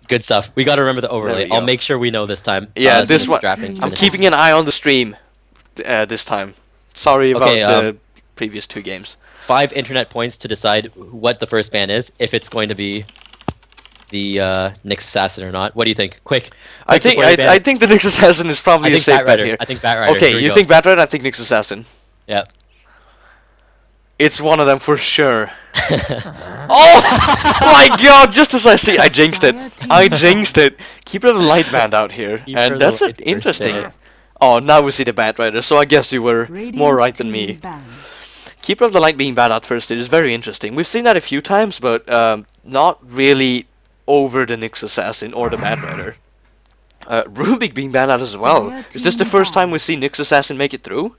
Good stuff. We gotta remember the overlay. I'll go. make sure we know this time. Yeah, this one. Strapping I'm keeping an eye on the stream this time. Sorry about the previous 2 games. 5 internet points to decide what the first ban is, if it's going to be the Nyx Assassin or not. What do you think? Quick. I think the Nyx Assassin is probably a safe bet here. I think Bat Rider. Okay, you think Bat Rider? I think Nyx Assassin. Yeah. It's one of them for sure. Oh my god! Just as I see, I jinxed it. I jinxed it. Keeper of the Light band out here, and that's interesting. Oh, now we see the Bat Rider. So I guess you were more right than me. Keeper of the Light being bad at first is very interesting. We've seen that a few times, but not really over the Nyx Assassin or the Bat Rider. Rubik being banned out as well. Is this the first time we see Nyx Assassin make it through?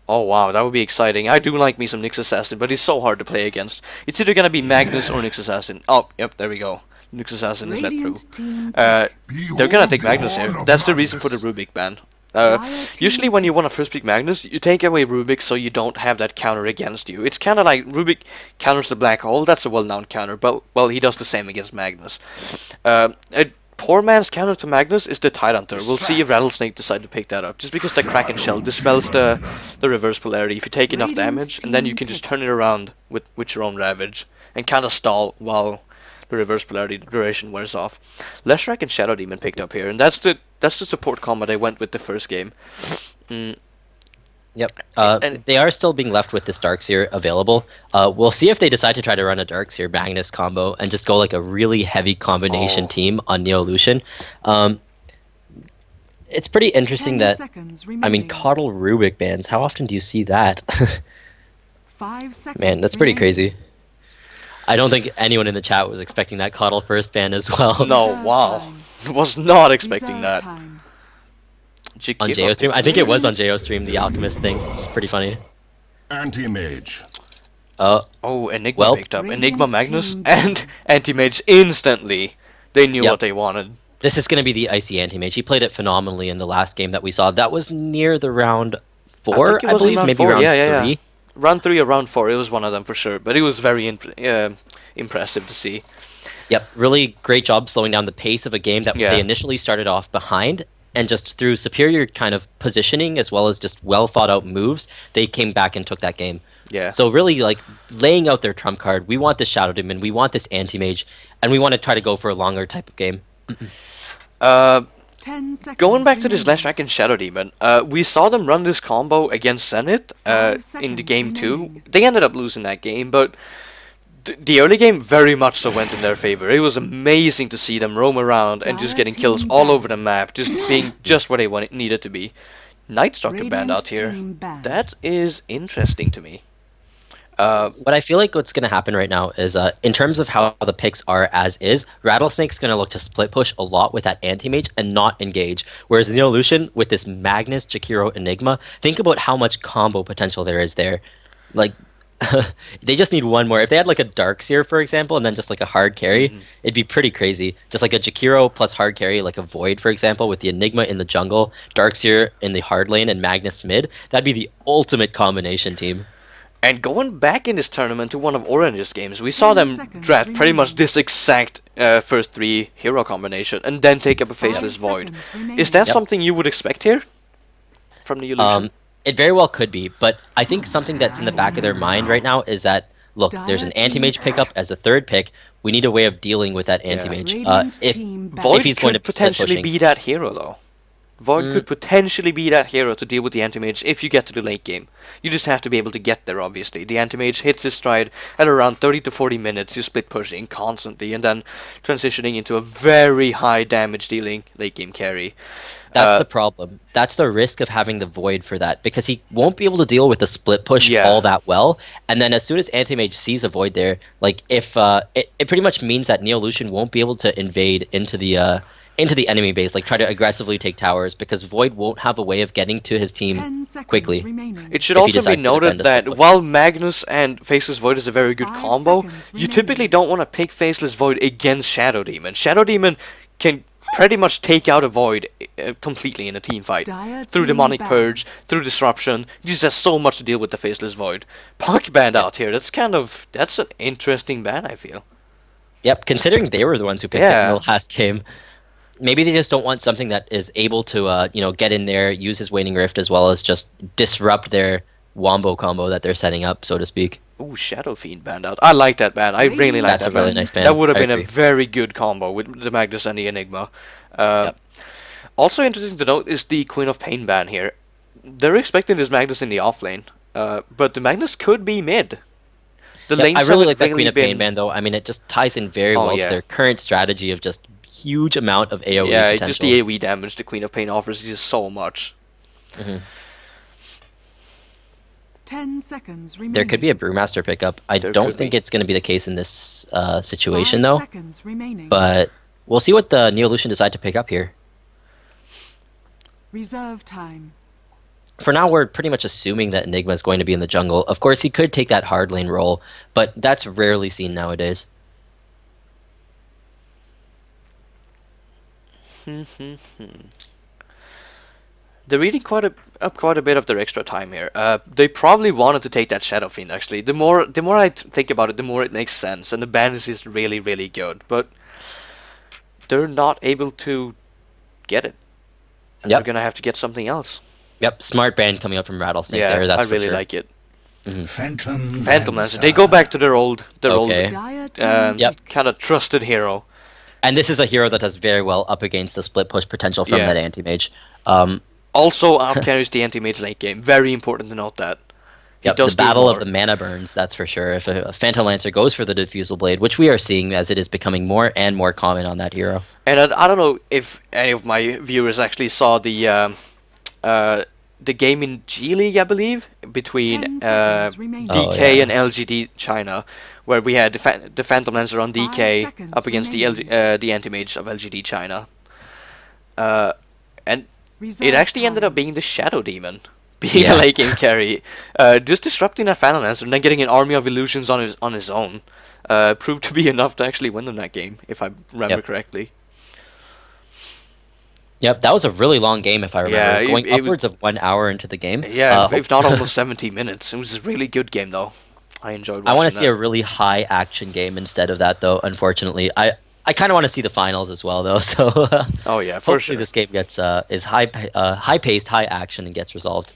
Oh wow, that would be exciting. I do like me some Nyx Assassin, but he's so hard to play against. It's either gonna be Magnus or Nyx Assassin. Oh, yep, there we go. Nyx Assassin is let through. They're gonna take Magnus here. That's the reason for the Rubik ban. Usually when you want to first pick Magnus, you take away Rubik so you don't have that counter against you. It's kind of like Rubik counters the Black Hole, that's a well-known counter, but well, he does the same against Magnus. A poor man's counter to Magnus is the Tidehunter. We'll see if Rattlesnake decide to pick that up, just because the Kraken Shell dispels the reverse polarity if you take enough damage, and then you can just turn it around with your own Ravage, and kind of stall while the reverse polarity duration wears off. Leshrac and Shadow Demon picked up here, and that's the support combo they went with the first game. Yep. And they are still being left with this Darkseer available. We'll see if they decide to try to run a Darkseer Magnus combo and just go like a really heavy combination team on Neolution. It's pretty interesting that, I mean, Coddle Rubik bans. How often do you see that? 5 seconds. Man, that's pretty crazy. I don't think anyone in the chat was expecting that Coddle first ban as well. No, wow. Was not expecting that. On JoStream? I think it was on JoStream, the Alchemist thing. It's pretty funny. Anti-Mage. Oh, Enigma picked up. Enigma Magnus and Anti-Mage instantly. They knew what they wanted. This is going to be the Icy Anti-Mage. He played it phenomenally in the last game that we saw. That was near the round 4, I believe, maybe four. round 3. Round 3 or round 4, it was one of them for sure. But it was very impressive to see. Yep, really great job slowing down the pace of a game that they initially started off behind, and just through superior kind of positioning as well as just well thought out moves, they came back and took that game. Yeah. So really like laying out their trump card. We want this Shadow Demon, we want this Anti-Mage, and we want to try to go for a longer type of game. Going back to this Leshrac and Shadow Demon, we saw them run this combo against Zenith in the game 2. They ended up losing that game, but the early game very much so went in their favor. It was amazing to see them roam around and just getting kills all over the map, just being just where they needed to be. Nightstalker banned out here. That is interesting to me. What I feel like what's going to happen right now is, in terms of how the picks are as is, Rattlesnake's going to look to split push a lot with that Anti-Mage and not engage. Whereas Neolution, with this Magnus, Jakiro, Enigma, think about how much combo potential there is there. Like, they just need one more. If they had like a Darkseer, for example, and then just like a hard carry, it'd be pretty crazy. Just like a Jakiro plus hard carry, like a Void, for example, with the Enigma in the jungle, Darkseer in the hard lane, and Magnus mid. That'd be the ultimate combination team. And going back in this tournament to one of Orange's games, we saw them draft pretty much this exact first 3 hero combination, and then take up a Faceless Void. Is that something you would expect here from the Neolution? It very well could be, but I think something that's in the back of their mind right now is that, look, there's an Anti-Mage pickup as a 3rd pick. We need a way of dealing with that Anti-Mage. If he's going to potentially be that hero, though. Void could potentially be that hero to deal with the Anti-Mage if you get to the late game. You just have to be able to get there, obviously. The Anti-Mage hits his stride at around 30 to 40 minutes. You split pushing constantly and then transitioning into a very high damage dealing late game carry. That's the problem. That's the risk of having the Void for that, because he won't be able to deal with the split push all that well. And then as soon as Anti-Mage sees a Void there, like if it pretty much means that Neolution won't be able to invade into the enemy base, like try to aggressively take towers, because Void won't have a way of getting to his team quickly. It should also be noted that while Magnus and Faceless Void is a very good combo, you typically don't want to pick Faceless Void against Shadow Demon. Shadow Demon can pretty much take out a Void completely in a team fight. Through Demonic Purge, through Disruption, he just has so much to deal with the Faceless Void. Puck banned out here, that's an interesting ban, I feel. Yep, considering they were the ones who picked it in the last game. Maybe they just don't want something that is able to, get in there, use his Waning Rift, as well as just disrupt their Wombo combo that they're setting up, so to speak. Ooh, Shadow Fiend banned out. I like that ban. I really like that ban. That's a really nice ban. That would have been a very good combo with the Magnus and the Enigma. Also interesting to note is the Queen of Pain ban here. They're expecting this Magnus in the off lane, but the Magnus could be mid. I really like that Queen of Pain ban, though. I mean, it just ties in very well to their current strategy of just huge amount of AoE potential. Just the AoE damage the Queen of Pain offers is just so much. 10 seconds remaining. There could be a Brewmaster pickup. I don't think it's going to be the case in this situation, though. But we'll see what the Neolution decide to pick up here. Reserve time. For now, we're pretty much assuming that Enigma is going to be in the jungle. Of course, he could take that hard lane role, but that's rarely seen nowadays. They're eating quite a bit of their extra time here. They probably wanted to take that Shadow Fiend, actually. The more I think about it, the more it makes sense, and the ban is just really, really good. But they're not able to get it. They're gonna have to get something else. Yep, smart ban coming up from Rattlesnake there, that's I really sure. like it. Phantom Lancer. They go back to their old Yep. kind of trusted hero. And this is a hero that does very well up against the split push potential from that anti-mage. Also out-carries the anti-mage late game. Very important to note that. Yep, the battle of the mana burns, that's for sure. If a Phantom Lancer goes for the Diffusal Blade, which we are seeing as it is becoming more and more common on that hero. And I don't know if any of my viewers actually saw the game in G League, I believe, between DK and LGD China, where we had the Phantom Lancer on DK up against the anti-mage of LGD China. And it actually ended up being the Shadow Demon, being a late game carry, just disrupting that Phantom Lancer and then getting an army of illusions on his own. Proved to be enough to actually win in that game, if I remember correctly. Yep, that was a really long game, if I remember. Going upwards of 1 hour into the game. Yeah, if not almost 70 minutes. It was a really good game, though. I enjoyed watching I want to see a really high-action game instead of that, though, unfortunately. I kind of want to see the finals as well, though, so... oh, yeah, for sure. Hopefully this game gets is high-paced, high-action, and gets resolved.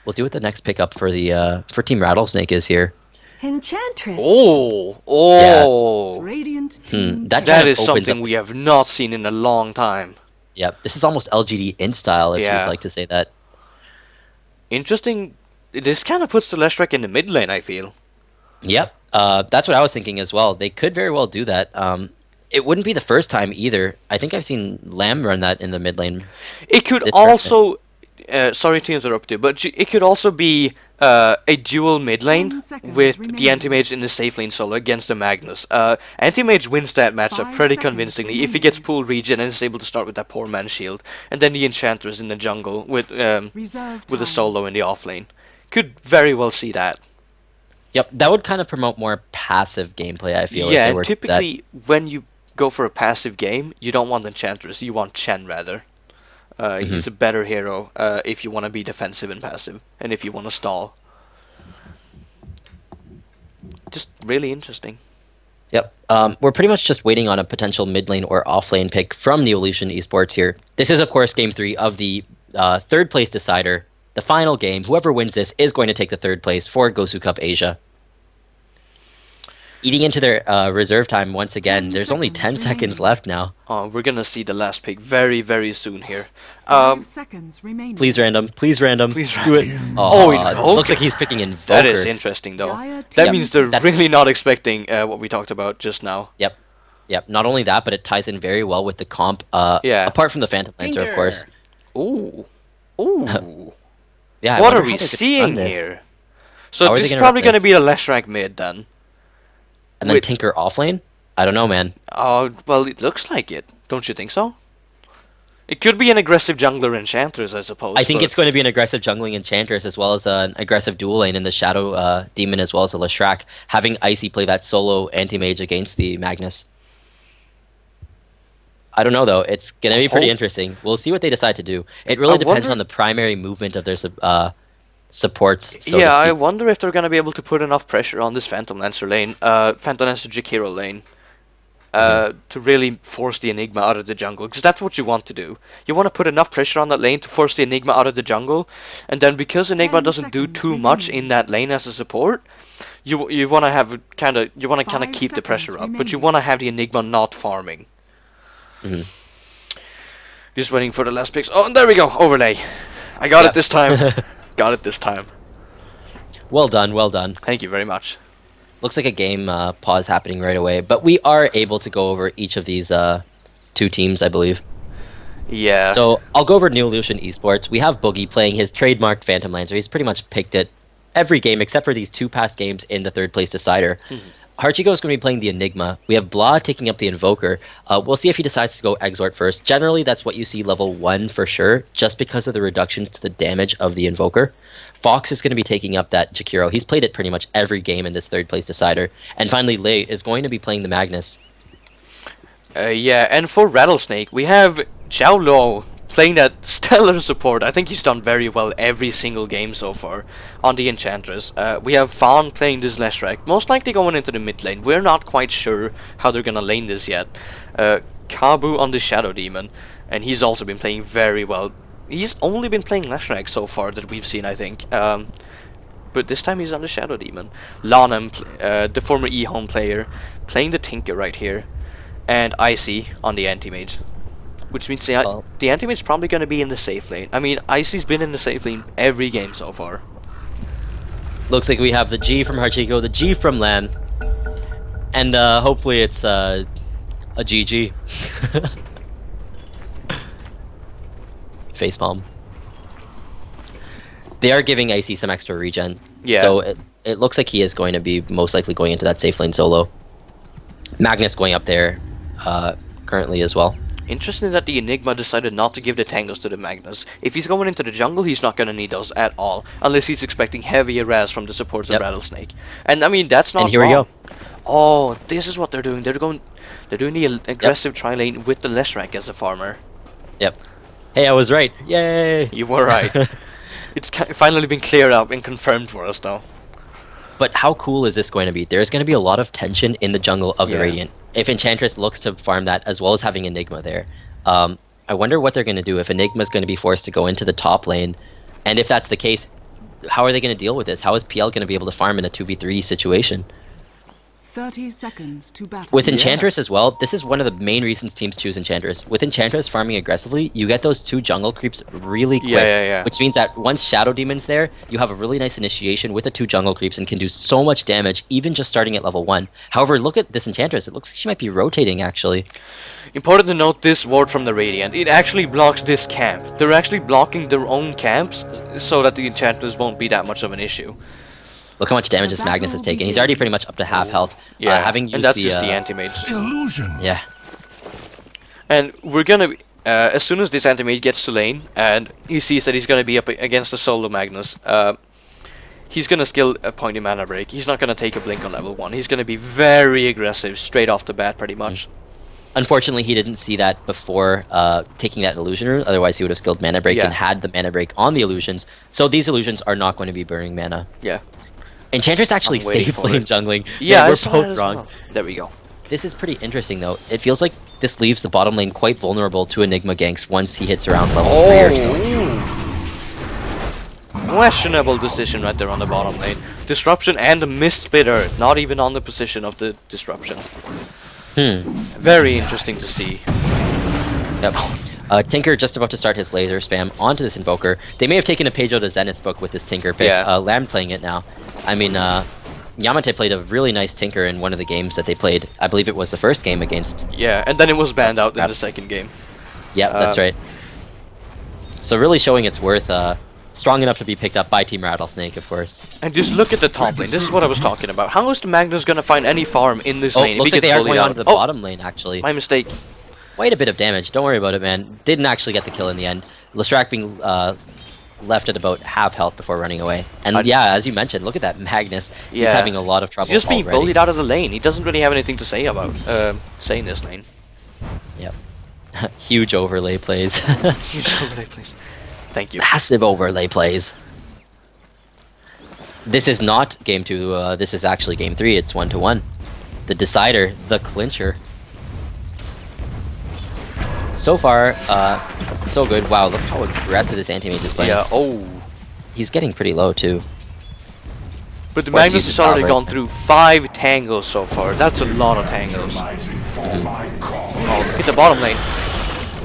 We'll see what the next pickup for Team Rattlesnake is here. Enchantress. Oh! Radiant team. That is something we have not seen in a long time. Yep, this is almost LGD-int style, if you'd like to say that. Interesting. This kind of puts the Leshrac in the mid lane, I feel. Yep, that's what I was thinking as well. They could very well do that. It wouldn't be the first time either. I think I've seen Lamb run that in the mid lane. It could also... sorry to interrupt you, but it could also be a dual mid lane with the anti-mage in the safe lane solo against the Magnus. Anti-mage wins that matchup pretty convincingly if he gets full regen and is able to start with that poor man shield, and then the Enchantress in the jungle with a solo in the off lane. Could very well see that. Yep, that would kind of promote more passive gameplay, I feel. Yeah, and typically when you go for a passive game, you don't want Enchantress, you want Chen rather. He's a better hero if you want to be defensive and passive, and if you want to stall. Just really interesting. Yep. We're pretty much just waiting on a potential mid lane or off lane pick from Neolution Esports here. This is, of course, Game 3 of the third place decider. The final game. Whoever wins this is going to take the third place for GosuCup Asia. Eating into their reserve time once again. There's only 10 seconds left now. Oh, we're gonna see the last pick very, very soon here. 5 seconds remaining. Please random. Please random. Please do it. Oh, Invoker. Looks like he's picking Invoker. That is interesting, though. That means they're really not expecting what we talked about just now. Yep. Yep. Not only that, but it ties in very well with the comp. Apart from the Phantom Lancer, of course. Ooh. Ooh. Yeah. What are we seeing here? So this is probably gonna be the Leshrac mid then. And then Tinker offlane? I don't know, man. Oh, well, it looks like it. Don't you think so? It could be an aggressive jungler Enchantress, I suppose. I think it's going to be an aggressive jungling Enchantress as well as an aggressive dual lane in the Shadow Demon as well as a Leshrac, having Icy play that solo anti-mage against the Magnus. I don't know, though. It's going to be pretty interesting. We'll see what they decide to do. It really depends on the primary movement of their supports, so yeah, to I speak. wonder if they're gonna be able to put enough pressure on this Phantom Lancer lane, Phantom Lancer Jakiro lane, to really force the Enigma out of the jungle, because that's what you want to do. You want to put enough pressure on that lane to force the Enigma out of the jungle, and then because Enigma 10 doesn't do seconds too much remaining. in that lane as a support, you want to have kind of keep the 5 pressure up, seconds but you remaining. want to have the Enigma not farming. Just waiting for the last picks. Oh, and there we go, overlay. I got it this time. Got it this time. Well done, well done. Thank you very much. Looks like a game pause happening right away, but we are able to go over each of these two teams, I believe. Yeah. So I'll go over Neolution Esports. We have Boogie playing his trademarked Phantom Lancer. He's pretty much picked it every game except for these 2 past games in the 3rd place decider. Hachiko is going to be playing the Enigma. We have Blah taking up the Invoker. We'll see if he decides to go Exort first. Generally, that's what you see level 1 for sure, just because of the reductions to the damage of the Invoker. Fox is going to be taking up that Jakiro. He's played it pretty much every game in this 3rd place decider. And finally, Lei is going to be playing the Magnus. Yeah, and for Rattlesnake, we have Xiao Lo playing that stellar support. I think he's done very well every single game so far on the Enchantress. We have Fawn playing this Leshrac, most likely going into the mid lane. We're not quite sure how they're gonna lane this yet. Kabu on the Shadow Demon, and he's also been playing very well. He's only been playing Leshrac so far that we've seen, I think. But this time he's on the Shadow Demon. Lanham, the former E-Home player, playing the Tinker right here. And Icy on the Anti-Mage. Which means the Anti-Mage is probably going to be in the safe lane. I mean, Icy's been in the safe lane every game so far. Looks like we have the G from Hachiko, the G from Lam. And hopefully it's a GG. Facepalm. They are giving Icy some extra regen. Yeah. So it looks like he is going to be most likely going into that safe lane solo. Magnus going up there currently as well. Interesting that the Enigma decided not to give the Tangos to the Magnus. If he's going into the jungle, he's not going to need those at all, unless he's expecting heavy raz from the supports of Rattlesnake. And I mean, that's not And here wrong. we go. Oh, this is what they're doing. They're doing the aggressive tri-lane with the Leshrac as a farmer. Yep. Hey, I was right. Yay! You were right. It's finally been cleared up and confirmed for us, though. But how cool is this going to be? There's going to be a lot of tension in the jungle of the Radiant. If Enchantress looks to farm that, as well as having Enigma there. I wonder what they're going to do if Enigma is going to be forced to go into the top lane. And if that's the case, how are they going to deal with this? How is PL going to be able to farm in a 2v3 situation? 30 seconds to battle. With Enchantress as well, this is one of the main reasons teams choose Enchantress. With Enchantress farming aggressively, you get those 2 jungle creeps really quick. Which means that once Shadow Demon's there, you have a really nice initiation with the 2 jungle creeps and can do so much damage, even just starting at level 1. However, look at this Enchantress. It looks like she might be rotating, actually. Important to note this ward from the Radiant. It actually blocks this camp. They're actually blocking their own camps so that the Enchantress won't be that much of an issue. Look how much damage this Magnus has taken. He's already pretty much up to half health. Yeah, having used and that's just the Anti-Mage. Neolution. Yeah. And we're gonna, as soon as this Anti-Mage gets to lane, and he sees that he's gonna be up against the solo Magnus, he's gonna skill a pointy mana break. He's not gonna take a blink on level 1. He's gonna be very aggressive straight off the bat, pretty much. Unfortunately, he didn't see that before taking that illusion rune. Otherwise, he would have skilled mana break and had the mana break on the illusions. So these illusions are not going to be burning mana. Yeah. Enchantress actually safe lane jungling. Yeah, we're both wrong. Well. There we go. This is pretty interesting though. It feels like this leaves the bottom lane quite vulnerable to Enigma ganks once he hits around level 3 or so. Questionable decision right there on the bottom lane. Disruption and a missed splitter, not even on the position of the disruption. Very interesting to see. Yep. Tinker just about to start his laser spam onto this Invoker. They may have taken a page out of Zenith's book with this Tinker pick. Lamb playing it now. I mean, Yamate played a really nice Tinker in one of the games that they played. I believe it was the first game against. Yeah, and then it was banned out in the second game. Yep, that's right. So really showing its worth. Strong enough to be picked up by Team Rattlesnake, of course. And just look at the top lane. This is what I was talking about. How is the Magnus gonna find any farm in this lane? Looks like they are going on to the bottom lane, actually. My mistake. Quite a bit of damage. Don't worry about it, man. Didn't actually get the kill in the end. Leshrac being left at about half health before running away. And yeah, as you mentioned, look at that Magnus. He's having a lot of trouble. He's just being bullied out of the lane. He doesn't really have anything to say about saying this lane. Yep. Huge overlay plays. Huge overlay plays. Thank you. Massive overlay plays. This is not game 2, this is actually game 3. It's 1-1. The decider, the clincher. So far, so good. Wow, look how aggressive this anti-mage is playing. Yeah, oh. He's getting pretty low too. But the Magnus has already gone through 5 tangos so far. That's a lot of tangos. Oh, look at the bottom lane.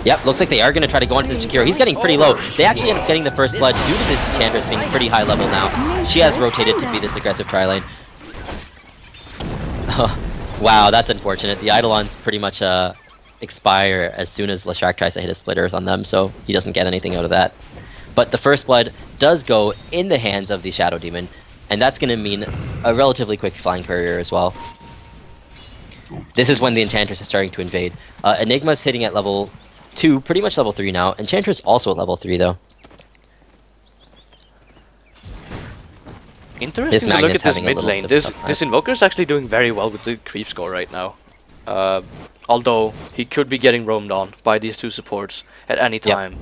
Yep, looks like they are going to try to go into the Shakiro. He's getting pretty low. They actually end up getting the first blood due to this Enchantress being pretty high level now. She has rotated to be this aggressive tri-lane. Wow, that's unfortunate. The Eidolons pretty much expire as soon as Leshrac tries to hit a Split Earth on them, so he doesn't get anything out of that. But the first blood does go in the hands of the Shadow Demon, and that's going to mean a relatively quick flying courier as well. This is when the Enchantress is starting to invade. Enigma's hitting at level 2, pretty much level 3 now. Enchantress also at level 3 though. Interesting to look at this mid lane. This Invoker is actually doing very well with the creep score right now. Although he could be getting roamed on by these 2 supports at any time.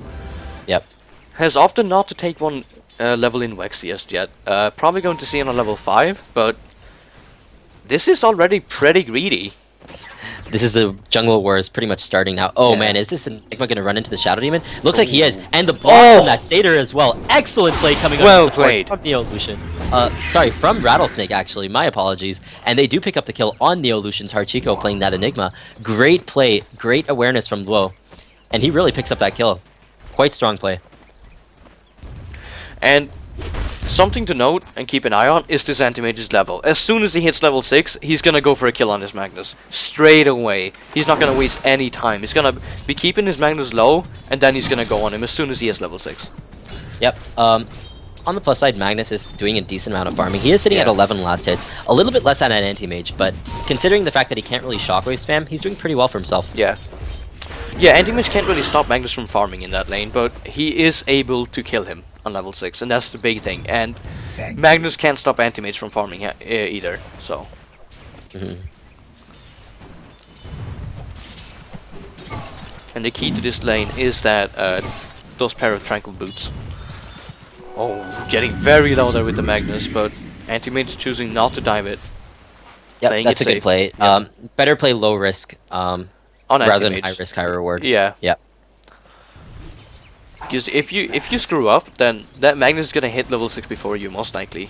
Yep. Has opted not to take one level in Wex just yet. Probably going to see him on level 5, but this is already pretty greedy. This is the jungle wars pretty much starting now. Oh man, is this Enigma going to run into the Shadow Demon? Looks like he is. And the block from that Satyr as well. Excellent play coming up from Neolution. Sorry, from Rattlesnake actually. My apologies. And they do pick up the kill on Neolution's Hachiko playing that Enigma. Great play, great awareness from Luo. And he really picks up that kill. Quite strong play. And something to note and keep an eye on is this anti-mage's level. As soon as he hits level 6, he's gonna go for a kill on his Magnus. Straight away. He's not gonna waste any time. He's gonna be keeping his Magnus low, and then he's gonna go on him as soon as he hits level 6. Yep. On the plus side, Magnus is doing a decent amount of farming. He is sitting at 11 last hits. A little bit less than an anti-mage, but considering the fact that he can't really shockwave spam, he's doing pretty well for himself. Yeah. Yeah, anti-mage can't really stop Magnus from farming in that lane, but he is able to kill him on level 6, and that's the big thing. And Magnus can't stop anti-mage from farming either, so. And the key to this lane is that those pair of tranquil boots. Oh, getting very low there with the Magnus, but anti-mage choosing not to dive it. Yep, that's a good play. Better play low risk rather than high risk, high reward. Yeah. Yep. Because if you screw up, then that Magnus is gonna hit level 6 before you, most likely.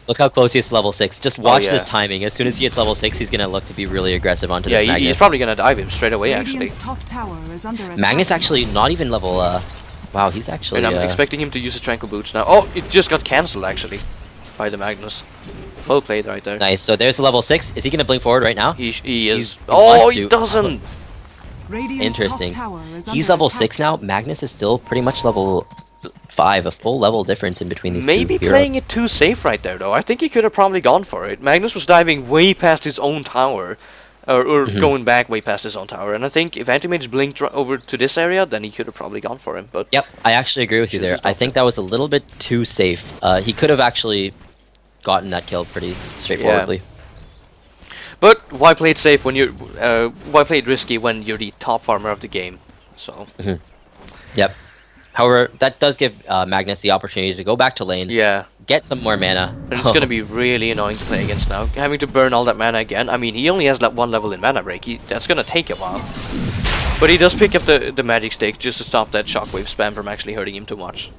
Look how close he is to level 6. Just watch this timing. As soon as he hits level 6, he's gonna look to be really aggressive onto this Magnus. He's probably gonna dive him straight away, actually. Magnus actually not even level. Wow, he's actually. And I'm expecting him to use his tranquil boots now. Oh, it just got cancelled actually by the Magnus. Well played right there. Nice. So there's a level 6. Is he gonna blink forward right now? He is. Oh, he doesn't. Interesting. He's level 6 now. Magnus is still pretty much level 5, a full level difference in between these two. Maybe playing it too safe right there, though. I think he could have probably gone for it. Magnus was diving way past his own tower, or going back way past his own tower. And I think if Antimage blinked over to this area, then he could have probably gone for him. But yep, I actually agree with you there. I think that was a little bit too safe. He could have actually gotten that kill pretty straightforwardly. Yeah. But why play it safe when you're why play it risky when you're the top farmer of the game? So. Yep. However, that does give Magnus the opportunity to go back to lane. Yeah. Get some more mana. And it's gonna be really annoying to play against now, having to burn all that mana again. I mean, he only has like 1 level in mana break. That's gonna take a while. But he does pick up the magic stick just to stop that shockwave spam from actually hurting him too much.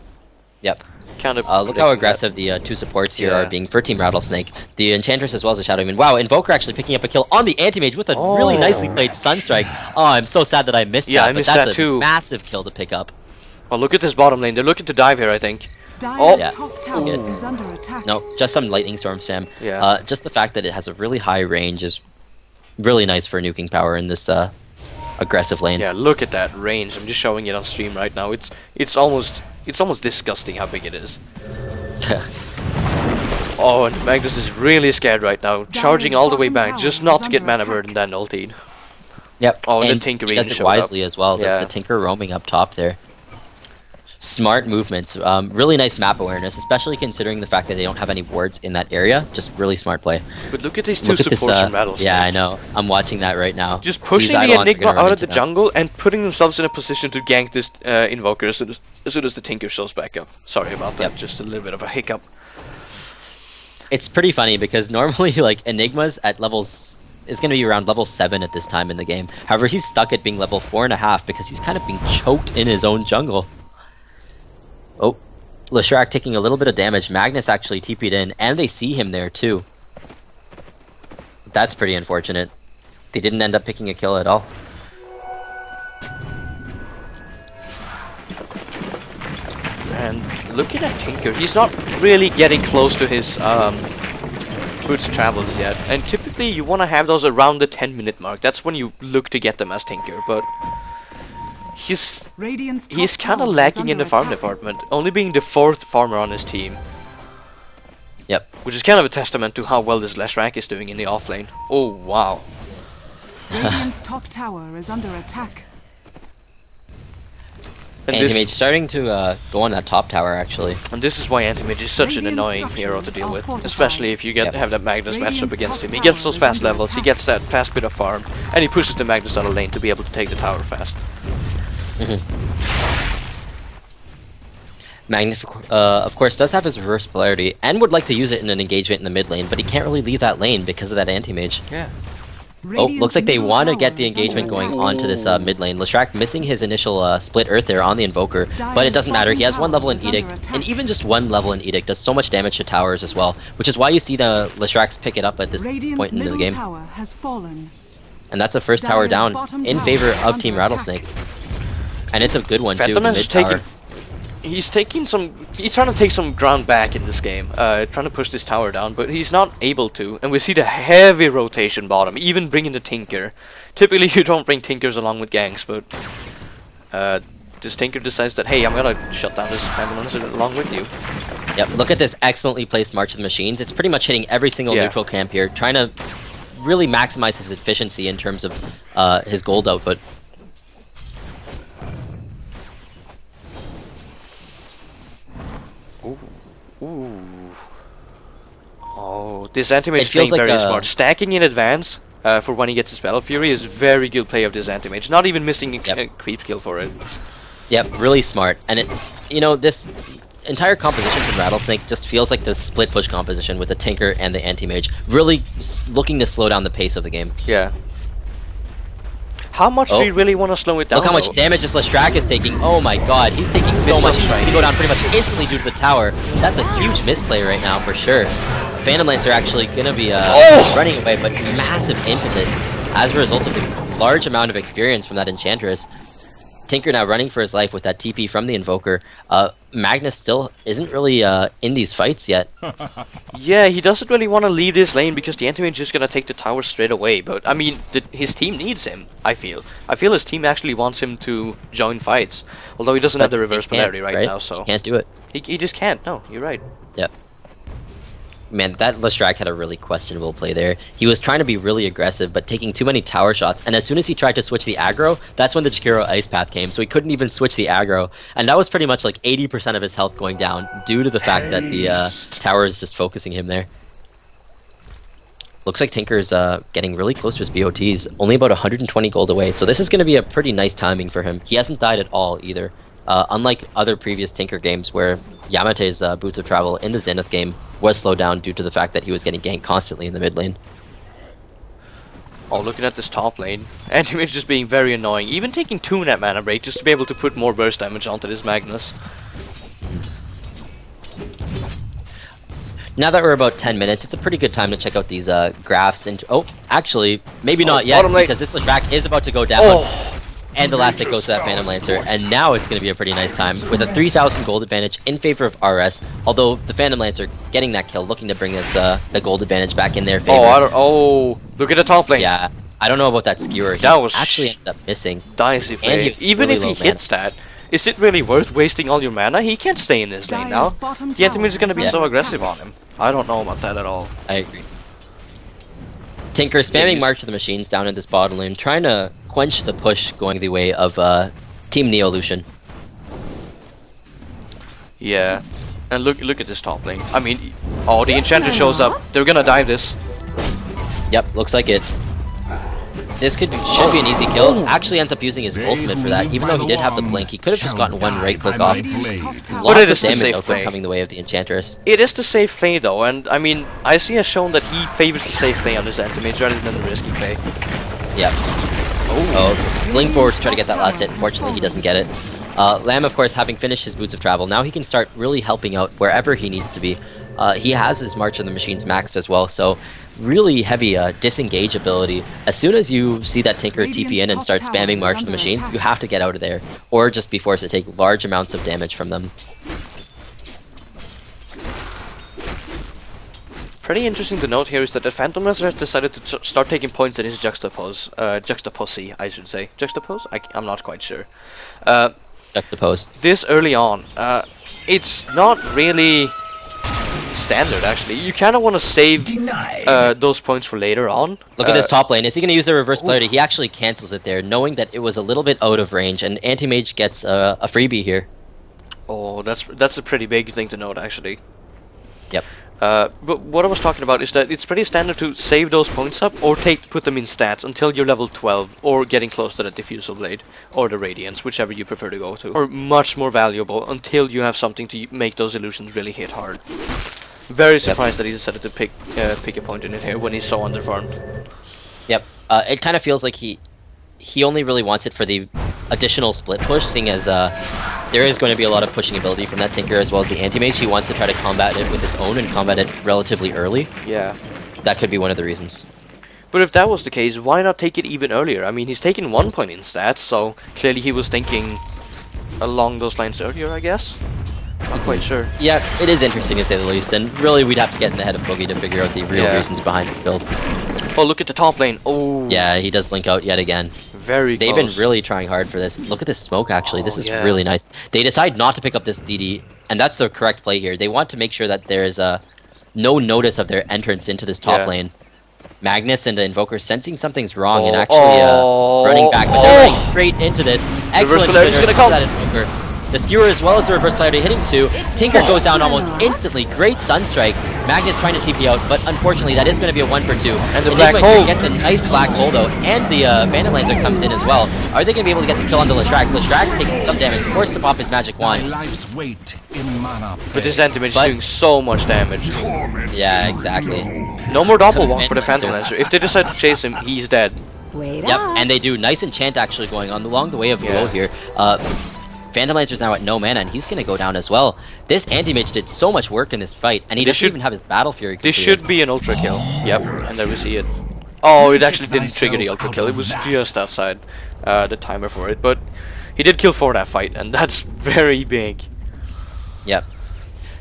Yep. Kind of look how aggressive the two supports here are being for Team Rattlesnake. The Enchantress as well as the Shadow Demon. Wow, Invoker actually picking up a kill on the Anti-Mage with a really nicely played Sunstrike. Oh, I'm so sad that I missed that. Yeah, I missed that too. Massive kill to pick up. Oh, look at this bottom lane. They're looking to dive here, I think. Top tower is under attack. No, just some Lightning Storm spam. Yeah. Just the fact that it has a really high range is really nice for nuking power in this aggressive lane. Yeah, look at that range. I'm just showing it on stream right now. It's almost disgusting how big it is. Oh, and Magnus is really scared right now, charging all the way back just not to get mana burn and then ultied. Yep. Oh, and the Tinker he does it wisely as well. The Tinker roaming up top there. Smart movements. Really nice map awareness, especially considering the fact that they don't have any wards in that area. Just really smart play. But look at these two supports from Rattlesnake. Yeah, I know. I'm watching that right now. Just pushing the Enigma out of the jungle and putting themselves in a position to gank this Invoker as soon as the Tinker shows back up. Sorry about that. Just a little bit of a hiccup. It's pretty funny because normally like Enigma's at levels is going to be around level 7 at this time in the game. However, he's stuck at being level 4.5 because he's kind of being choked in his own jungle. Oh, Leshrac taking a little bit of damage. Magnus actually TP'd in, and they see him there too. That's pretty unfortunate. They didn't end up picking a kill at all. And looking at Tinker, he's not really getting close to his boots of travels yet. And typically you want to have those around the 10-minute mark. That's when you look to get them as Tinker, but he's kind of lacking in the farm department, only being the 4th farmer on his team. Yep. Which is kind of a testament to how well this Leshrac is doing in the offlane. Oh wow. Radiant's top tower is under attack. And Anti-Mage starting to go on that top tower actually. And this is why Anti-Mage is such an annoying hero to deal with, especially if you have that Magnus matched up against him. He gets those fast levels, he gets that fast bit of farm, and he pushes the Magnus out of lane to be able to take the tower fast. Magnus, of course, does have his reverse polarity and would like to use it in an engagement in the mid lane, but he can't really leave that lane because of that Anti-Mage. Yeah. Oh, looks like they want to get the engagement going onto this mid lane. Leshrac missing his initial split earth there on the Invoker, but it doesn't matter. He has 1 level in Edict, and even just 1 level in Edict does so much damage to towers as well, which is why you see the Leshracs pick it up at this point in the game. And that's the first tower down in favor of Team Rattlesnake. And it's a good one too, mid tower. He's trying to take some ground back in this game, trying to push this tower down, but he's not able to. And we see the heavy rotation bottom, even bringing the Tinker. Typically you don't bring Tinkers along with ganks, but this Tinker decides that, hey, I'm gonna shut down this ambulance along with you. Yep, look at this excellently placed March of the Machines. It's pretty much hitting every single neutral camp here, trying to really maximize his efficiency in terms of his gold output. Ooh. Oh, this Anti-Mage is playing very smart. Stacking in advance for when he gets his Battle Fury is very good play of this Anti-Mage. Not even missing a creep skill for it. Yep, really smart. And this entire composition from Rattlesnake just feels like the split push composition with the Tinker and the Anti-Mage. Really looking to slow down the pace of the game. Yeah. How much do you really want to slow it down? Look how much damage this Leshrac is taking. Oh my god, he's taking so much. He's going to go down pretty much instantly due to the tower. That's a huge misplay right now for sure. Phantom Lancer actually going to be running away, but massive impetus as a result of the large amount of experience from that Enchantress. Tinker now running for his life with that TP from the Invoker. Magnus still isn't really in these fights yet. Yeah, he doesn't really want to leave this lane because the Anti-Mage is just going to take the tower straight away. But, I mean, his team needs him, I feel. I feel his team actually wants him to join fights. Although he doesn't have the reverse polarity right now, so... He can't do it. He just can't, no, you're right. Yep. Man, that Leshrac had a really questionable play there. He was trying to be really aggressive, but taking too many tower shots, and as soon as he tried to switch the aggro, that's when the Jakiro Ice Path came, so he couldn't even switch the aggro, and that was pretty much like 80% of his health going down, due to the fact that the tower is just focusing him there. Looks like Tinker's getting really close to his BOTs, only about 120 gold away, so this is going to be a pretty nice timing for him. He hasn't died at all, either. Unlike other previous Tinker games where Yamate's Boots of Travel in the Zenith game was slowed down due to the fact that he was getting ganked constantly in the mid lane. Oh, looking at this top lane, Anti-Mage just being very annoying, even taking 2 net mana break just to be able to put more burst damage onto this Magnus. Now that we're about 10 minutes, it's a pretty good time to check out these graphs. Oh, actually, maybe not yet, because this Leshrac is about to go down. And the last hit goes to that Phantom Lancer, and now it's going to be a pretty nice time, with a 3,000 gold advantage in favor of RS, although the Phantom Lancer getting that kill, looking to bring this, the gold advantage back in their favor. Look at the top lane. Yeah, I don't know about that skewer. He actually ended up missing. Dicey play. Even if he hits that, is it really worth wasting all your mana? He can't stay in this lane now. The Anti-Mage is going to be so aggressive on him. I don't know about that at all. I agree. Tinker spamming March of the Machines down in this bottom lane, trying to quench the push going the way of Team Neolution. Yeah, and look at this top lane. I mean, the Enchantress shows up. They're gonna dive this. Yep, looks like it. This should be an easy kill. Actually ends up using his ultimate for that. Even though he did have the blink, he could have just gotten one right click off. But it is Lots the of safe damage play. coming the way of the Enchantress. It is the safe play though, and I mean, IC has shown that he favors the safe play on his anti-mage rather than the risky play. Yep. Oh, blink forward to try to get that last hit. Fortunately, he doesn't get it. Lamb, of course, having finished his Boots of Travel, now he can start really helping out wherever he needs to be. He has his March of the Machines maxed as well, so really heavy disengage ability. As soon as you see that Tinker TP in and start spamming March of the Machines, you have to get out of there, or just be forced to take large amounts of damage from them. Pretty interesting to note here is that the Phantom Lancer has decided to start taking points in his Juxtapose, I should say. Juxtapose? I'm not quite sure. Juxtapose. This early on, it's not really standard actually. You kind of want to save those points for later on. Look at this top lane. Is he going to use the reverse polarity? He actually cancels it there, knowing that it was a little bit out of range, and Anti-Mage gets a freebie here. Oh, that's a pretty big thing to note actually. Yep. But what I was talking about is that it's pretty standard to save those points up or put them in stats until you're level 12 or getting close to the Diffusal Blade or the Radiance, whichever you prefer to go to. Or much more valuable until you have something to make those illusions really hit hard. Very surprised that he decided to pick a point in it here when he's so underfarmed. Yep. It kind of feels like he only really wants it for the additional split push, seeing as there is going to be a lot of pushing ability from that Tinker as well as the Anti-Mage. He wants to try to combat it with his own and combat it relatively early. Yeah. That could be one of the reasons. But if that was the case, why not take it even earlier? I mean, he's taken 1 point in stats, so clearly he was thinking along those lines earlier, I guess? Not quite sure. Yeah, it is interesting to say the least, and really we'd have to get in the head of Boogie to figure out the real reasons behind his build. Oh, look at the top lane. Oh. Yeah, he does blink out yet again. Very close. They've been really trying hard for this. Look at this smoke, actually. This is really nice. They decide not to pick up this DD, and that's the correct play here. They want to make sure that there is no notice of their entrance into this top lane. Magnus and the Invoker sensing something's wrong and actually running back, but they're running straight into this. Excellent gonna come. That Invoker. The Skewer as well as the reverse polarity hitting 2. Tinker goes down almost instantly. Great Sunstrike. Magnus trying to TP out, but unfortunately that is going to be a 1 for 2. And the black hole gets a nice black hole though, and the Bandit Lancer comes in as well. Are they going to be able to get the kill on the Leshrac? Leshrac taking some damage, forced to pop his magic wand. But this Anti-Mage is doing so much damage. Yeah, exactly. No more doppel walk for the Phantom Lancer. If they decide to chase him, he's dead. Yep, and they do. Nice enchant actually going on along the way of Low here. Phantom Lancer's now at no mana, and he's going to go down as well. This Anti-Mage did so much work in this fight, and he doesn't even have his Battle Fury completed. This should be an Ultra Kill. Yep, and there we see it. Oh, it actually didn't trigger the Ultra Kill. It was just outside the timer for it, but he did kill 4 that fight, and that's very big. Yep.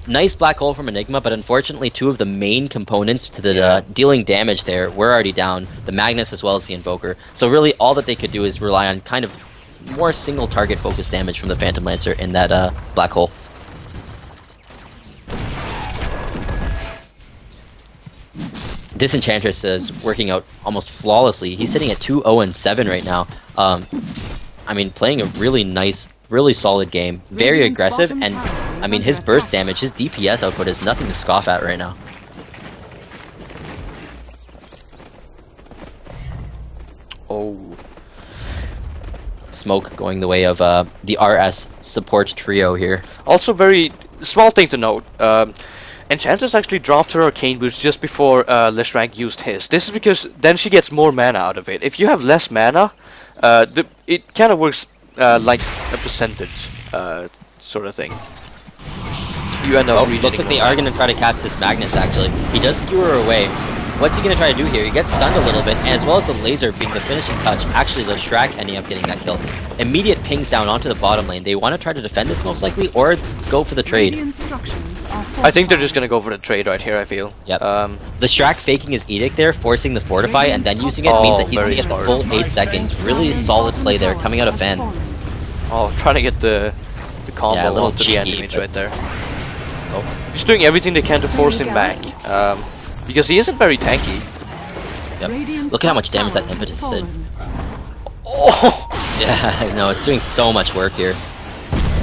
Nice black hole from Enigma, but unfortunately 2 of the main components to the dealing damage there were already down. The Magnus as well as the Invoker. So really all that they could do is rely on kind of more single target focused damage from the Phantom Lancer in that black hole. This Enchantress is working out almost flawlessly. He's sitting at 2-0-7 right now. I mean, playing a really nice, really solid game. Very aggressive, and I mean, his burst damage, his DPS output is nothing to scoff at right now. Oh. Smoke going the way of the RS support trio here. Also, very small thing to note. Enchantress actually dropped her Arcane Boots just before Leshrac used his. This is because then she gets more mana out of it. If you have less mana, it kind of works like a percentage sort of thing. You end up looks like they are going to try to catch this Magnus actually. He does skewer her away. What's he going to try to do here? He gets stunned a little bit, and as well as the laser being the finishing touch, actually the Shrek ending up getting that kill. Immediate pings down onto the bottom lane. They want to try to defend this most likely, or go for the trade. I think they're just going to go for the trade right here, I feel. Yep. The Shrek faking his Edict there, forcing the Fortify, and then using it means that he's going to get the full 8 seconds. Really solid play there, coming out of Fen. Oh, trying to get the combo onto the Anti-Mage right there. Oh. Just doing everything they can to force him back. Because he isn't very tanky. Yep. Look at how much damage that Impetus did. Oh! Yeah, no, it's doing so much work here.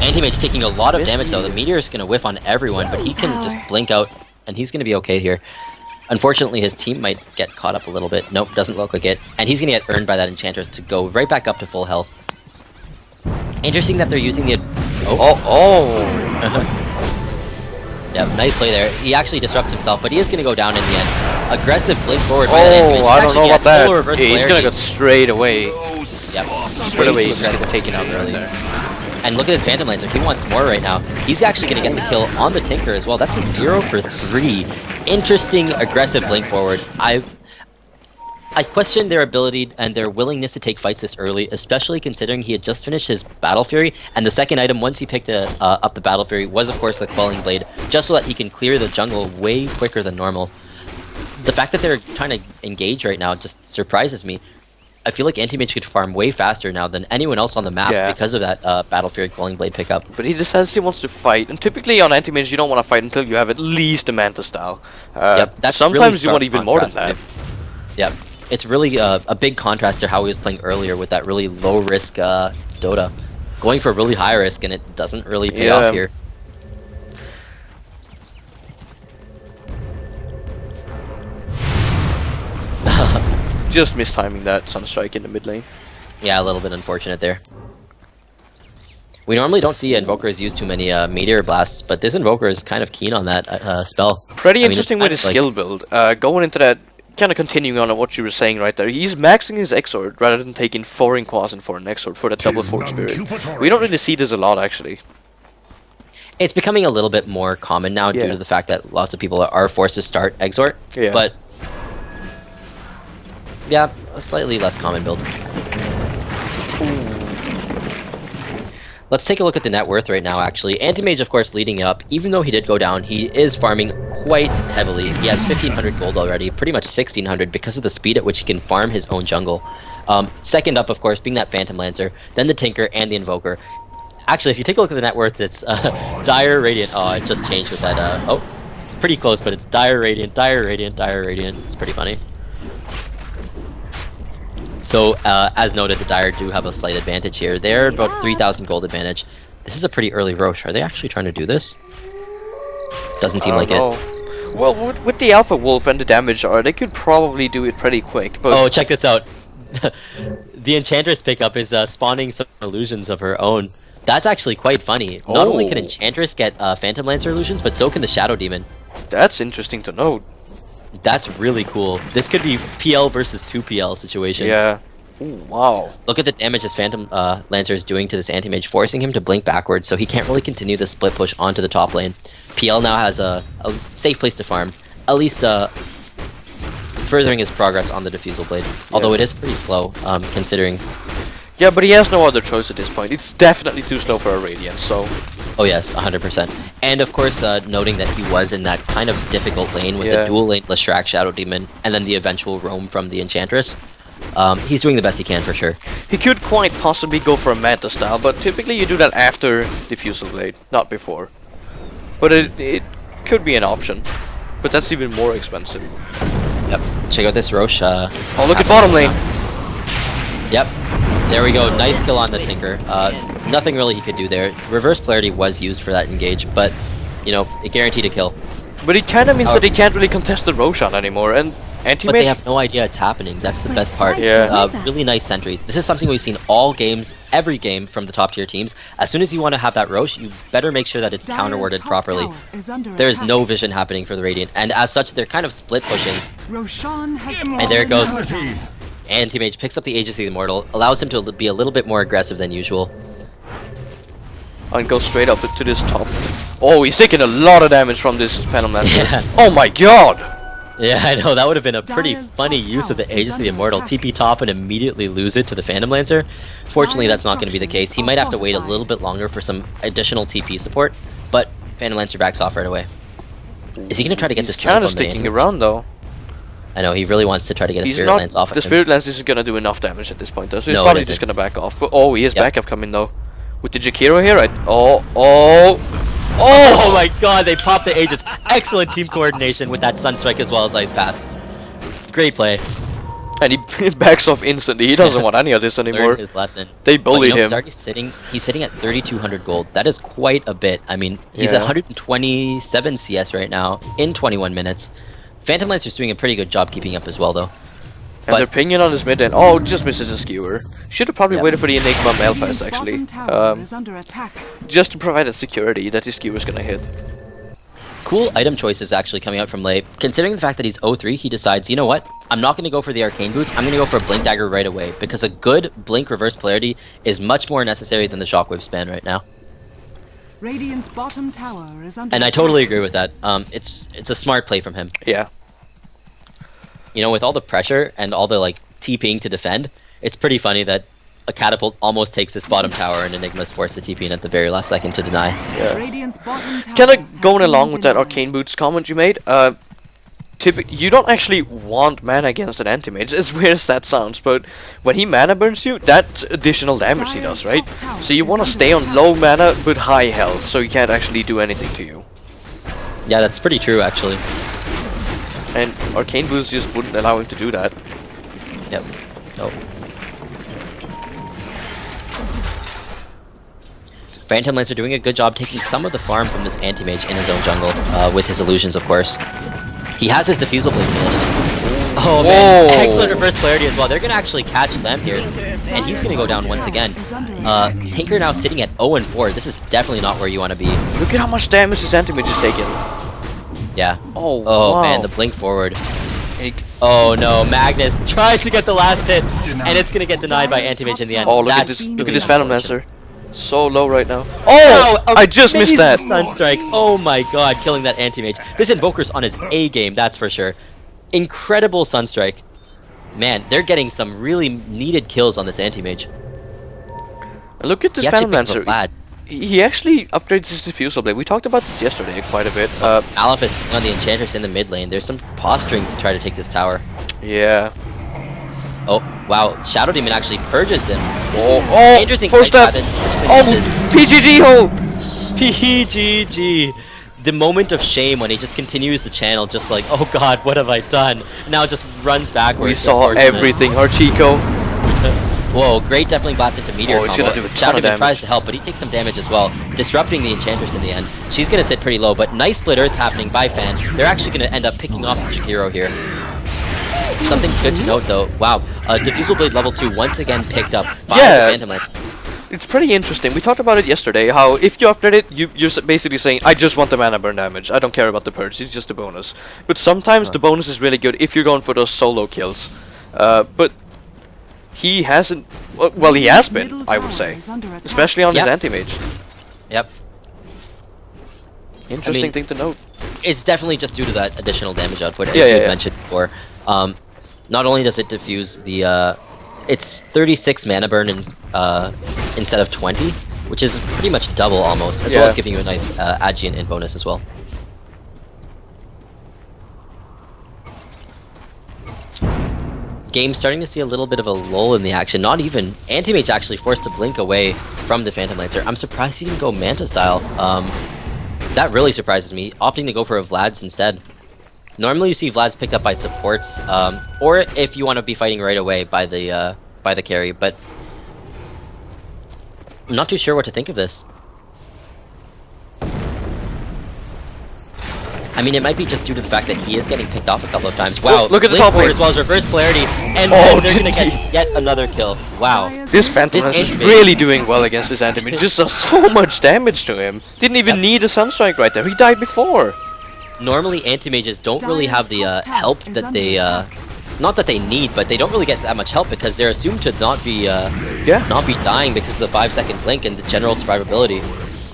Anti-Mage taking a lot of damage though. The Meteor is going to whiff on everyone, but he can just blink out, and he's going to be okay here. Unfortunately, his team might get caught up a little bit. Nope, doesn't look like it. And he's going to get earned by that Enchantress to go right back up to full health. Interesting that they're using the... Yep, nice play there. He actually disrupts himself, but he is going to go down in the end. Aggressive blink forward. I don't know about that. Yeah, he's going to go straight away. Yep, straight away. He just gets taken out early there. And look at his Phantom Lancer. He wants more right now. He's actually going to get the kill on the Tinker as well. That's a 0 for 3. Interesting, aggressive blink forward. I question their ability and their willingness to take fights this early, especially considering he had just finished his Battle Fury, and the second item, once he picked up the Battle Fury, was of course the Quelling Blade, just so that he can clear the jungle way quicker than normal. The fact that they're trying to engage right now just surprises me. I feel like Anti-Mage could farm way faster now than anyone else on the map because of that Battle Fury Quelling Blade pickup. But he decides he wants to fight, and typically on Anti-Mage you don't want to fight until you have at least a Manta style. That's sometimes really you want even more than that. Yep. It's really a big contrast to how he was playing earlier with that really low-risk Dota. Going for really high risk, and it doesn't really pay off here. Just mistiming that Sunstrike in the mid lane. Yeah, a little bit unfortunate there. We normally don't see Invokers use too many Meteor Blasts, but this Invoker is kind of keen on that spell. Pretty interesting with his skill build. Going into that, kind of continuing on what you were saying right there, he's maxing his Exort rather than taking 4 Inquas and 4 Exort for the double Forge Spirit. We don't really see this a lot, actually. It's becoming a little bit more common now due to the fact that lots of people are forced to start Exort. Yeah. But yeah, a slightly less common build. Let's take a look at the net worth right now, actually. Anti-Mage, of course, leading up. Even though he did go down, he is farming quite heavily. He has 1,500 gold already, pretty much 1,600 because of the speed at which he can farm his own jungle. Second up, of course, being that Phantom Lancer, then the Tinker and the Invoker. Actually, if you take a look at the net worth, it's Dire Radiant. Oh, it just changed with that. Oh, it's pretty close, but it's Dire Radiant, Dire Radiant, Dire Radiant. It's pretty funny. So, as noted, the Dire do have a slight advantage here. They're about 3,000 gold advantage. This is a pretty early Roche. Are they actually trying to do this? Doesn't seem like it. Well, with the Alpha Wolf and the damage they could probably do it pretty quick. But oh, check this out. The Enchantress pickup is spawning some illusions of her own. That's actually quite funny. Not only can Enchantress get Phantom Lancer illusions, but so can the Shadow Demon. That's interesting to note. That's really cool. This could be PL versus 2PL situation. Yeah. Ooh, wow. Look at the damage this Phantom Lancer is doing to this Anti-Mage, forcing him to blink backwards, so he can't really continue the split push onto the top lane. PL now has a safe place to farm, at least furthering his progress on the Diffusal Blade. Although it is pretty slow, considering... Yeah, but he has no other choice at this point. It's definitely too slow for a Radiant, so... Oh yes, 100%. And of course, noting that he was in that kind of difficult lane with the dual lane Leshrac Shadow Demon, and then the eventual roam from the Enchantress. He's doing the best he can for sure. He could quite possibly go for a Manta style, but typically you do that after Diffusal Blade, not before. But it could be an option, but that's even more expensive. Yep, check out this Roche. Oh, look at bottom lane! Yep, there we go, nice kill on the Tinker. Nothing really he could do there. Reverse Polarity was used for that engage, but, you know, it guaranteed a kill. But it kind of means that he can't really contest the Roshan anymore, and Anti-Mage... But they have no idea it's happening, that's the best part. Yeah. Really nice sentries. This is something we've seen all games, every game from the top tier teams. As soon as you want to have that Roche, you better make sure that it's counter-warded properly. There is no vision happening for the Radiant, and as such, they're kind of split pushing. And there it goes. Anti-Mage picks up the Aegis of the Immortal, allows him to be a little bit more aggressive than usual. And go straight up to this top. Oh, he's taking a lot of damage from this Phantom Lancer. Yeah. Oh my god! Yeah, I know, that would have been a pretty funny use of the Aegis of the Immortal. TP top and immediately lose it to the Phantom Lancer. Fortunately, that's not going to be the case. He might have to wait a little bit longer for some additional TP support, but Phantom Lancer backs off right away. Is he going to try to get this? He's kind of sticking around though. I know, he really wants to try to get a Spirit Lance off of him. The Spirit Lance isn't going to do enough damage at this point though, so he's probably just going to back off. But oh, he has backup coming though. With the Jakiro here, Oh my god, they popped the Aegis. Excellent team coordination with that Sunstrike as well as Ice Path. Great play. And he backs off instantly. He doesn't want any of this anymore. Learned his lesson. They bullied him. He's sitting at 3,200 gold. That is quite a bit. I mean, he's at 127 CS right now in 21 minutes. Phantom Lancer's doing a pretty good job keeping up as well, though. And their pinion on his mid lane, oh, just misses a skewer. Should have probably waited for the Enigma Malphite, actually. Just to provide that security that his skewer's gonna hit. Cool item choices actually coming out from late. Considering the fact that he's 0-3, he decides, you know what? I'm not going to go for the Arcane Boots, I'm going to go for a Blink Dagger right away, because a good Blink Reverse Polarity is much more necessary than the Shockwave span right now. Radiant's bottom tower is under And I totally agree with that. It's a smart play from him. Yeah. You know, with all the pressure and all the, like, TPing to defend, it's pretty funny that a Catapult almost takes this bottom tower and Enigma's forced to TP in at the very last second to deny. Yeah. Kind of going along with that Arcane Boots comment you made, you don't actually want mana against an anti-mage, as weird as that sounds, but when he mana burns you, that's additional damage he does, right? So you want to stay on low mana but high health, so he can't actually do anything to you. Yeah, that's pretty true, actually. And Arcane Boots just wouldn't allow him to do that. Yep. Oh. Phantom Lancer doing a good job taking some of the farm from this anti-mage in his own jungle, with his illusions, of course. He has his Diffusal Blade finished. Oh man, excellent reverse polarity as well. They're going to actually catch them here, and he's going to go down once again. Tinker now sitting at 0-4. This is definitely not where you want to be. Look at how much damage this anti-mage is taking. Yeah. Oh, wow. Man, the blink forward. Oh no, Magnus tries to get the last hit, and it's going to get denied by anti-mage in the end. Oh, look at this Phantom Lancer. So low right now. Oh! I just missed that! Sunstrike. Oh my god, killing that anti-mage. This Invoker's on his A game, that's for sure. Incredible Sunstrike. Man, they're getting some really needed kills on this anti-mage. Look at this Phantom Lancer. He actually upgrades his Diffusal Blade. We talked about this yesterday quite a bit. Aleph is on the Enchantress in the mid lane. There's some posturing to try to take this tower. Yeah. Oh, wow. Shadow Demon actually purges them. Oh, interesting. First step. Oh, PGG hole. PGG. The moment of shame when he just continues the channel, just like, oh god, what have I done? Now just runs backwards. We saw everything, Archico. Whoa, great definitely blast into Meteor combo. Shadow Demon tries to help, but he takes some damage as well, disrupting the Enchantress in the end. She's going to sit pretty low, but nice split earth happening by Fan. They're actually going to end up picking off the hero here. Something good to note though, wow, Diffusal Blade level 2 once again picked up by the Phantom Lancer. It's pretty interesting. We talked about it yesterday, how if you upgrade it, you're basically saying, I just want the mana burn damage. I don't care about the purge, it's just a bonus. But sometimes the bonus is really good if you're going for those solo kills. But he hasn't, well he has been, I would say. Especially on his anti-mage. Yep. Interesting thing to note. It's definitely just due to that additional damage output, as you mentioned before. Not only does it diffuse the, it's 36 mana burn instead of 20, which is pretty much double almost, as well as giving you a nice Aegean in bonus as well. Game's starting to see a little bit of a lull in the action. Not even Anti-Mage actually forced to blink away from the Phantom Lancer. I'm surprised he didn't go Manta style. That really surprises me, opting to go for a Vlad's instead. Normally you see Vlad's picked up by supports, or if you want to be fighting right away by the carry, but I'm not too sure what to think of this. I mean, it might be just due to the fact that he is getting picked off a couple of times. Wow, look at the top lane. As well as reverse polarity, and then they're gonna get yet another kill. Wow. This Phantom Lancer is really doing well against this anti-mage. Just does so much damage to him. Didn't even need a Sunstrike right there. He died before. Normally, anti-mages don't really have the help that they, not that they need, but they don't really get that much help because they're assumed to not be dying because of the 5-second blink and the general survivability.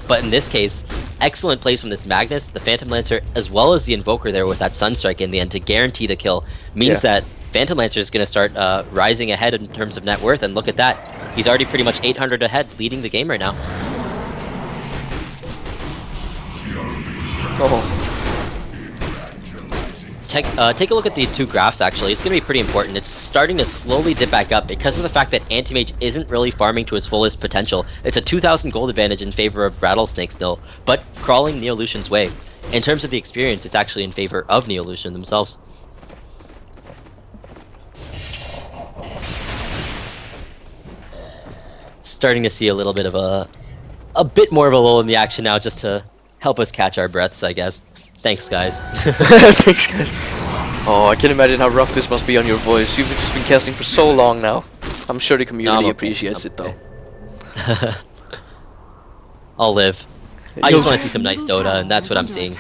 But in this case, excellent plays from this Magnus, the Phantom Lancer, as well as the Invoker there with that Sunstrike in the end to guarantee the kill. Means that Phantom Lancer is going to start rising ahead in terms of net worth, and look at that. He's already pretty much 800 ahead, leading the game right now. Take a look at the two graphs actually. It's going to be pretty important. It's starting to slowly dip back up because of the fact that Anti-Mage isn't really farming to his fullest potential. It's a 2,000 gold advantage in favor of Rattlesnake still, but crawling Neolution's way. In terms of the experience, it's actually in favor of Neolution themselves. Starting to see a little bit of a bit more of a lull in the action now, just to help us catch our breaths, I guess. Thanks, guys. Thanks, guys. Oh, I can imagine how rough this must be on your voice. You've just been casting for so long now. I'm sure the community appreciates it though. I'll live. I just want to see some nice Dota, and that's what I'm seeing.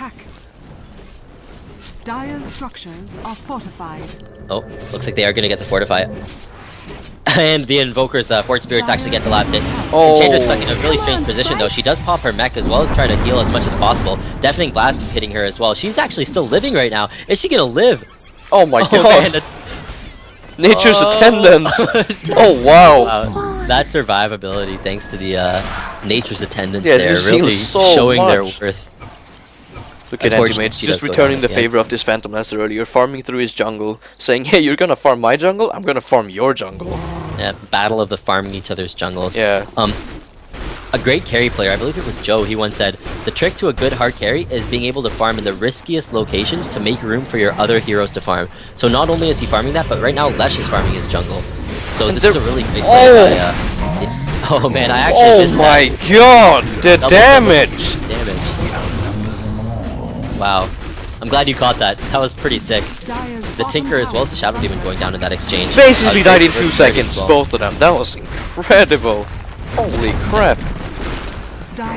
Dire's structures are fortified. Oh, looks like they are going to get the fortify. And the Invoker's Fort Spirits actually get the last hit. Oh. Enchantress stuck in a really strange position though. She does pop her mech as well as trying to heal as much as possible. Deafening Blast is hitting her as well. She's actually still living right now. Is she gonna live? Oh my god. Man, Nature's attendance. Oh wow. That survivability thanks to the Nature's attendance Yeah, there. this Really heals so showing their much. worth. Look at Antimates just returning the favor of this Phantom Lancer earlier, farming through his jungle, saying, hey, you're gonna farm my jungle, I'm gonna farm your jungle. Yeah, battle of the farming each other's jungles. Yeah. A great carry player, I believe it was Joe, he once said, the trick to a good hard carry is being able to farm in the riskiest locations to make room for your other heroes to farm. So not only is he farming that, but right now Lesh is farming his jungle. So this is a really great play by, oh man, I actually missed my that. god, the damage! Wow. I'm glad you caught that. That was pretty sick. The Tinker as well as the Shadow Demon going down in that exchange. Basically died in 2 seconds, both of them. That was incredible. Holy crap.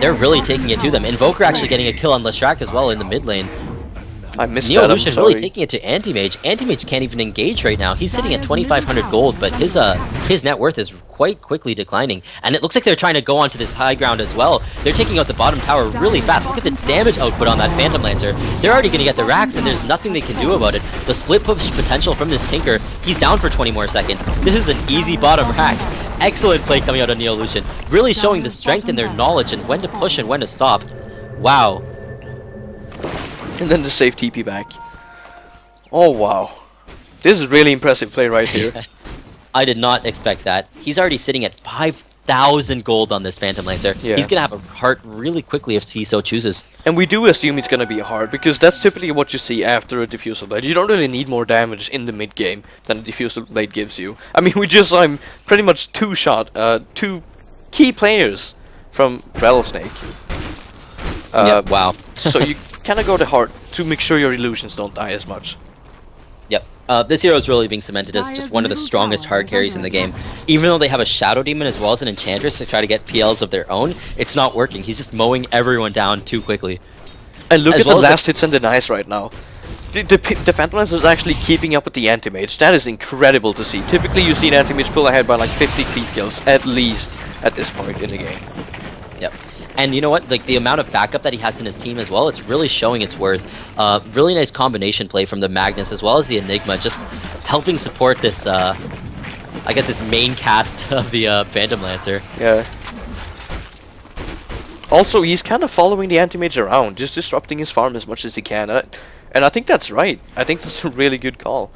They're really taking it to them. Invoker actually getting a kill on Lestrak as well in the mid lane. I missed that, I'm Neolution sorry. really taking it to Anti-Mage. Anti-Mage can't even engage right now. He's sitting at 2,500 gold, but his net worth is quite quickly declining. And it looks like they're trying to go onto this high ground as well. They're taking out the bottom tower really fast. Look at the damage output on that Phantom Lancer. They're already going to get the racks, and there's nothing they can do about it. The split push potential from this Tinker, he's down for 20 more seconds. This is an easy bottom racks. Excellent play coming out of Neolution. Really showing the strength in their knowledge and when to push and when to stop. Wow. And then the safe TP back. Oh wow. This is really impressive play right here. I did not expect that. He's already sitting at 5,000 gold on this Phantom Lancer. Yeah. He's going to have a heart really quickly if he so chooses. And we do assume it's gonna be hard, because that's typically what you see after a Diffusal Blade. You don't really need more damage in the mid game than a Diffusal Blade gives you. I mean, we just saw him pretty much two key players from Rattlesnake. Yep, wow. So you kind of go to heart to make sure your illusions don't die as much. Yep. This hero is really being cemented as just one of the strongest hard carries in the game. Even though they have a Shadow Demon as well as an Enchantress to try to get PLs of their own, it's not working. He's just mowing everyone down too quickly. And look at the last hits and denies right now. The Phantom Lancer is actually keeping up with the Anti-Mage. That is incredible to see. Typically you see an Anti-Mage pull ahead by like 50 creep kills, at least, at this point in the game. Yep. And you know what? Like the amount of backup that he has in his team as well, it's really showing its worth. Really nice combination play from the Magnus as well as the Enigma, just helping support this, I guess, this main cast of the Phantom Lancer. Yeah. Also, he's kind of following the Anti-Mage around, just disrupting his farm as much as he can. And I think that's right. I think that's a really good call.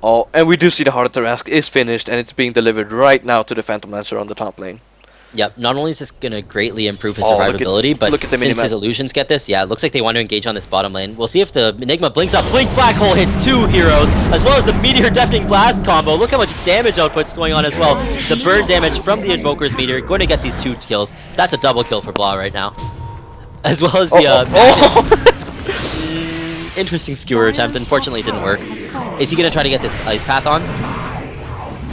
Oh, and we do see the Heart of Tarrasque is finished, and it's being delivered right now to the Phantom Lancer on the top lane. Yep, not only is this going to greatly improve his survivability, but since his illusions get this, yeah, it looks like they want to engage on this bottom lane. We'll see if the Enigma blinks up. Blink Black Hole hits 2 heroes, as well as the Meteor Deafening Blast combo. Look how much damage output's going on as well. The burn damage from the Invoker's Meteor, going to get these 2 kills. That's a double kill for Blah right now. As well as the interesting skewer attempt. Unfortunately, it didn't work. Is he going to try to get this Ice Path on?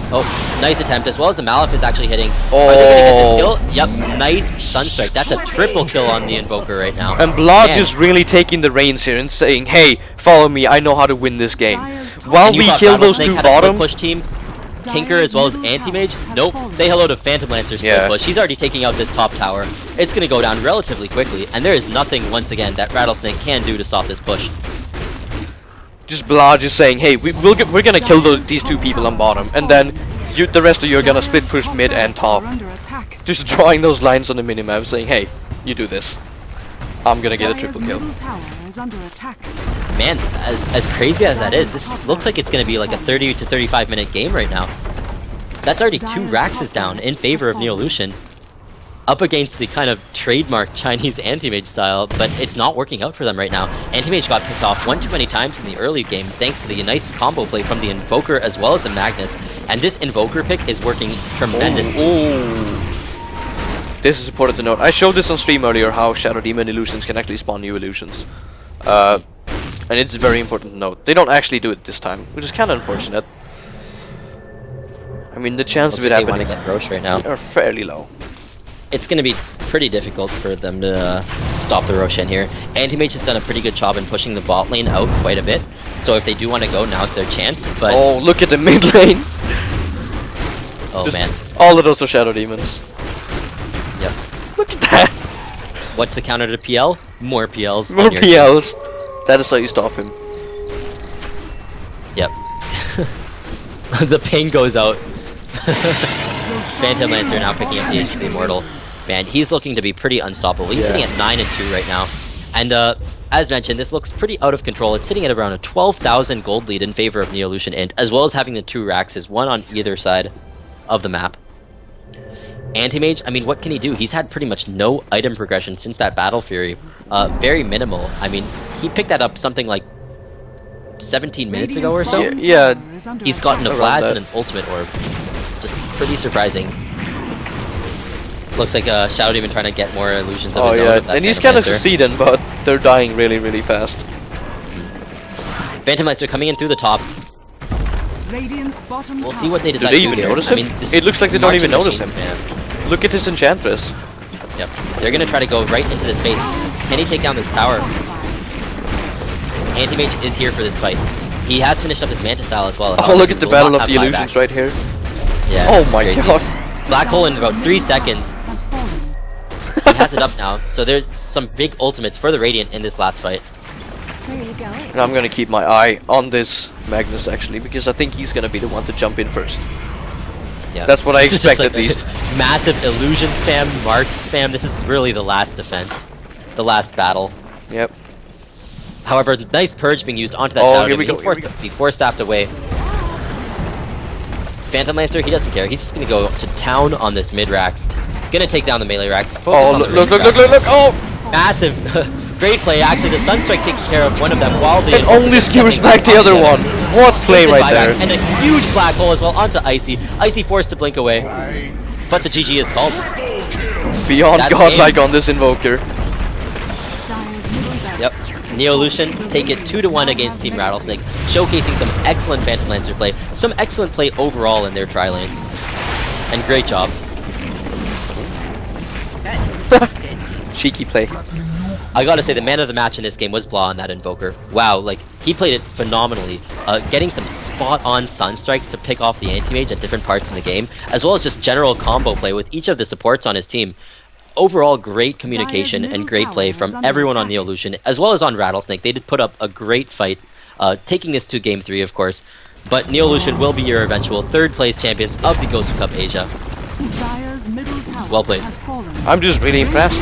Oh, nice attempt, as well as the Malif is actually hitting. Are they gonna get this kill? Yep, nice Sunstrike. That's a triple kill on the Invoker right now. And Blodge is really taking the reins here and saying, hey, follow me, I know how to win this game. While we kill those 2 bottom... push team, Tinker as well as Anti-Mage. Nope, say hello to Phantom Lancer's push. He's already taking out this top tower. It's gonna go down relatively quickly, and there is nothing, once again, that Rattlesnake can do to stop this push. Just Blodge is saying, hey, we're gonna kill these 2 people on bottom, and then the rest of you are gonna split push mid and top. Just drawing those lines on the minimap, saying, hey, you do this. I'm gonna get a triple kill. Man, as crazy as that is, this looks like it's gonna be like a 30 to 35 minute game right now. That's already 2 Raxes down in favor of Neolution. Up against the kind of trademark Chinese Anti-Mage style, but it's not working out for them right now. Anti-Mage got picked off one too many times in the early game thanks to the nice combo play from the Invoker as well as the Magnus, and this Invoker pick is working tremendously. This is important to note. I showed this on stream earlier, how Shadow Demon illusions can actually spawn new illusions. And it's very important to note, they don't actually do it this time, which is kind of unfortunate. I mean, the chance of it happening they want to get Roche right now. are fairly low. It's going to be pretty difficult for them to stop the Roshan here. Anti-Mage has done a pretty good job in pushing the bot lane out quite a bit. So if they do want to go, now's their chance. But oh, look at the mid lane! Oh just man. All of those are Shadow Demons. Yep. Look at that! What's the counter to PL? More PLs. More PLs! That is how you stop him. Yep. The ping goes out. Phantom Lancer now picking up the HP Immortal. Man, he's looking to be pretty unstoppable. He's sitting at 9 and 2 right now. And as mentioned, this looks pretty out of control. It's sitting at around a 12,000 gold lead in favor of Neolution.int, as well as having the 2 Raxes, one on either side of the map. Anti-Mage, I mean, what can he do? He's had pretty much no item progression since that Battle Fury. Very minimal. I mean, he picked that up something like 17 minutes ago or so. Yeah. He's gotten a Vlad and an Ultimate Orb. Just pretty surprising. Looks like Shadow Demon trying to get more illusions of his own. And he's kind of succeeding, but they're dying really, really fast. Phantom Lancer coming in through the top. We'll see what they decide Do they to do even here. notice him? I mean, It looks like they don't even notice him. Man. Look at his Enchantress. Yep. They're gonna try to go right into this base. Can he take down this tower? Anti-Mage is here for this fight. He has finished up his Manta Style as well. Oh, look at the Battle of the Illusions right here. Yeah. Oh my god. Black Hole in about 3 seconds. He has it up now. So there's some big ultimates for the Radiant in this last fight. And I'm gonna keep my eye on this Magnus actually, because I think he's gonna be the one to jump in first. Yeah. That's what I expect like at least. Massive illusion spam, march spam. This is really the last defense. The last battle. Yep. However, the nice purge being used onto that Shadow Demon. He's force-staffed away. Phantom Lancer, he doesn't care. He's just gonna go to town on this mid-Rax. Gonna take down the melee Rax. Oh, look! Oh! Massive. Great play. Actually, the Sunstrike takes care of one of them while the... It only skewers back the other one. What play right there. And a huge black hole as well onto Icy. Icy forced to blink away. But the GG is called. Beyond godlike on this Invoker. Yep. Neolution take it 2-1 against Team Rattlesnake, showcasing some excellent Phantom Lancer play, some excellent play overall in their tri-lanes. And great job. Cheeky play. I gotta say, the man of the match in this game was Blah on that Invoker. Wow, like, he played it phenomenally. Getting some spot-on Sunstrikes to pick off the Anti-Mage at different parts in the game, as well as just general combo play with each of the supports on his team. Overall, great communication and great play from everyone on Neolution, as well as on Rattlesnake. They did put up a great fight, taking this to Game 3, of course. But Neolution will be your eventual third-place champions of the GosuCup Asia. Well played. I'm just really impressed.